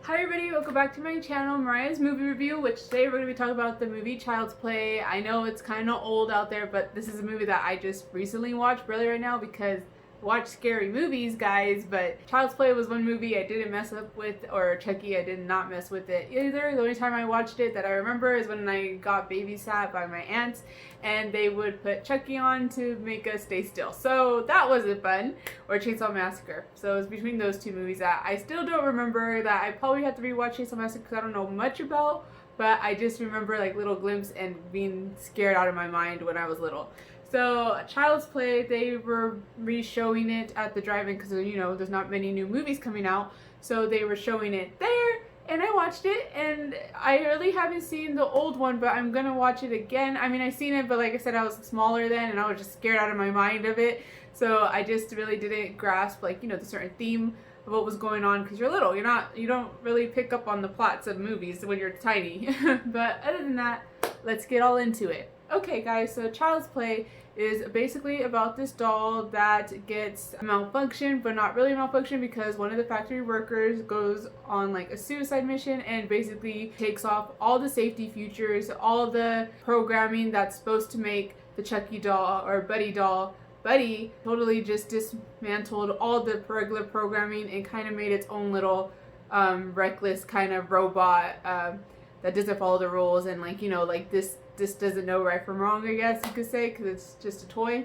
Hi everybody, welcome back to my channel, Mariah's movie review, which today we're going to be talking about the movie Child's Play. I know it's kind of old out there, but this is a movie that I just recently watched really right now because I watch scary movies, guys, but Child's Play was one movie I didn't mess up with, or Chucky, I did not mess with it either. The only time I watched it that I remember is when I got babysat by my aunts, and they would put Chucky on to make us stay still. So that wasn't fun. Or Chainsaw Massacre. So it was between those two movies that I still don't remember, that I probably have to rewatch Chainsaw Massacre because I don't know much about, but I just remember like little glimpses and being scared out of my mind when I was little. So Child's Play, they were re-showing it at the drive-in because, you know, there's not many new movies coming out. So they were showing it there. And I watched it, and I really haven't seen the old one, but I'm gonna watch it again. I mean, I seen it, but like I said, I was smaller then, and I was just scared out of my mind of it. So I just really didn't grasp, like, you know, the certain theme of what was going on, because you're little. You don't really pick up on the plots of movies when you're tiny. But other than that, let's get all into it. Okay, guys, so Child's Play is basically about this doll that gets malfunctioned, but not really malfunctioned, because one of the factory workers goes on like a suicide mission and basically takes off all the safety features, all the programming that's supposed to make the Chucky doll or Buddy doll Buddy, totally just dismantled all the regular programming and kind of made its own little reckless kind of robot that doesn't follow the rules, and like, you know, like this doesn't know right from wrong, I guess you could say, because it's just a toy.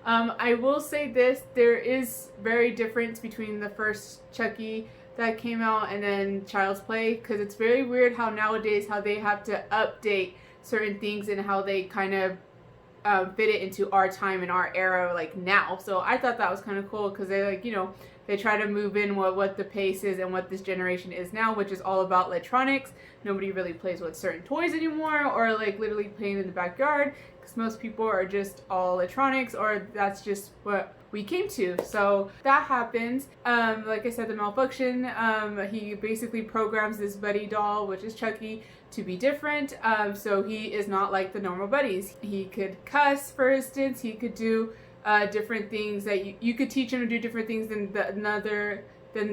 I will say this, there is very difference between the first Chucky that came out and then Child's Play, because it's very weird how nowadays how they have to update certain things and how they kind of fit it into our time and our era, like now. So I thought that was kind of cool, because they, like, you know, they try to move in what the pace is and what this generation is now, which is all about electronics. Nobody really plays with certain toys anymore, or like literally playing in the backyard, because most people are just all electronics, or that's just what we came to. So that happens. Like I said, the malfunction, he basically programs this Buddy doll, which is Chucky, to be different. So he is not like the normal buddies. He could cuss, for instance. He could do different things that you could teach him to do different things than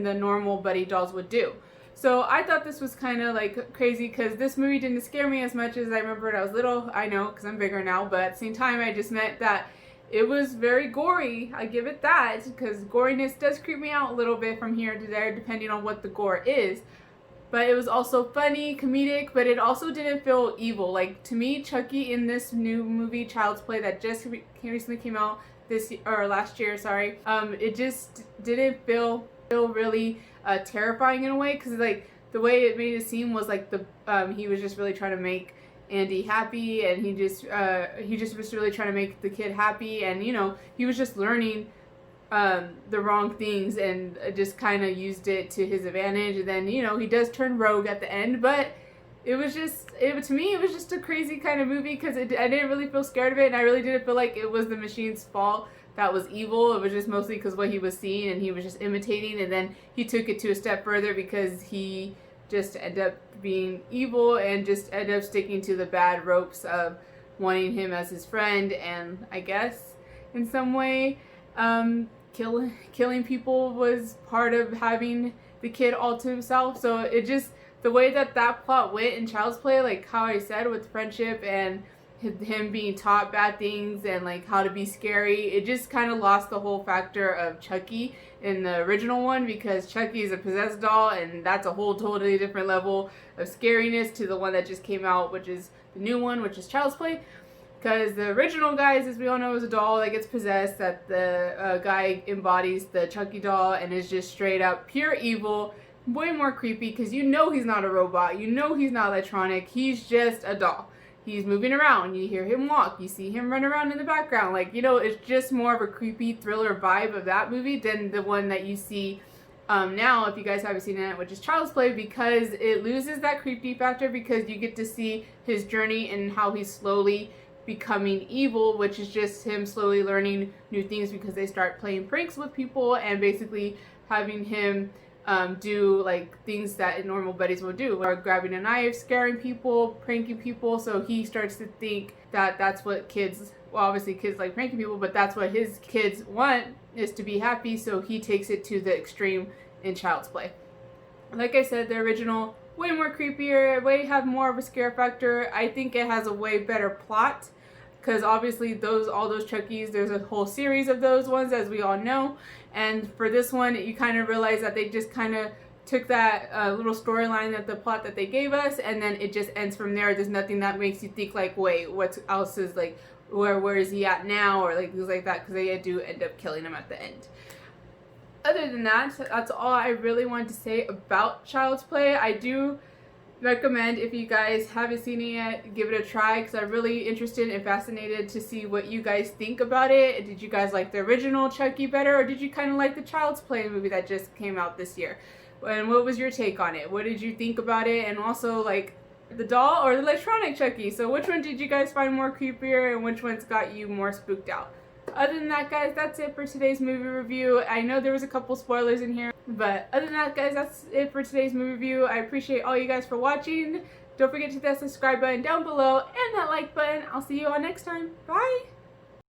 the normal Buddy dolls would do. So I thought this was kind of like crazy, because this movie didn't scare me as much as I remember when I was little. I know, because I'm bigger now, but at the same time, I just meant that it was very gory. I give it that, because goriness does creep me out a little bit from here to there, depending on what the gore is. But it was also funny, comedic, but it also didn't feel evil. Like, to me, Chucky in this new movie, Child's Play, that just recently came out last year, sorry. It just didn't feel really terrifying in a way, because like the way it made it seem was like he was just really trying to make Andy happy, and he just was really trying to make the kid happy, and you know, he was just learning the wrong things and just kind of used it to his advantage. And then, you know, he does turn rogue at the end, but to me, it was just a crazy kind of movie, because I didn't really feel scared of it, and I really didn't feel like it was the machine's fault that was evil. It was just mostly because what he was seeing, and he was just imitating, and then he took it to a step further because he just ended up being evil and just ended up sticking to the bad ropes of wanting him as his friend, and I guess in some way killing people was part of having the kid all to himself. So it just, the way that plot went in Child's Play, like how I said, with friendship and him being taught bad things and like how to be scary, it just kind of lost the whole factor of Chucky in the original one, because Chucky is a possessed doll, and that's a whole totally different level of scariness to the one that just came out, which is the new one, which is Child's Play. Because the original, guys, as we all know, is a doll that gets possessed, that the guy embodies the Chucky doll and is just straight up pure evil, way more creepy, because you know he's not a robot, you know he's not electronic, he's just a doll. He's moving around, you hear him walk, you see him run around in the background, like, you know, it's just more of a creepy thriller vibe of that movie than the one that you see now, if you guys haven't seen it, which is Child's Play, because it loses that creepy factor, because you get to see his journey and how he's slowly becoming evil, which is just him slowly learning new things, because they start playing pranks with people and basically having him do like things that normal buddies would do, or grabbing a knife, scaring people, pranking people. So he starts to think that that's what kids, well, obviously kids like pranking people, but that's what his kids want, is to be happy. So he takes it to the extreme in Child's Play. Like I said, the original, way more creepier, way have more of a scare factor. I think it has a way better plot, because obviously all those Chuckies, there's a whole series of those ones, as we all know. And for this one, you kind of realize that they just kind of took that little storyline, that the plot that they gave us, and then it just ends from there. There's nothing that makes you think like, wait, what else is like, where is he at now, or like things like that, because they do end up killing him at the end. Other than that, that's all I really wanted to say about Child's Play. I do recommend, if you guys haven't seen it yet, give it a try, because I'm really interested and fascinated to see what you guys think about it. Did you guys like the original Chucky better, or did you kind of like the Child's Play movie that just came out this year? And what was your take on it? What did you think about it? And also, like, the doll or the electronic Chucky? So which one did you guys find more creepier, and which ones got you more spooked out? Other than that, guys, that's it for today's movie review. I know there was a couple spoilers in here, but other than that, guys, that's it for today's movie review. I appreciate all you guys for watching. Don't forget to hit that subscribe button down below and that like button. I'll see you all next time. Bye!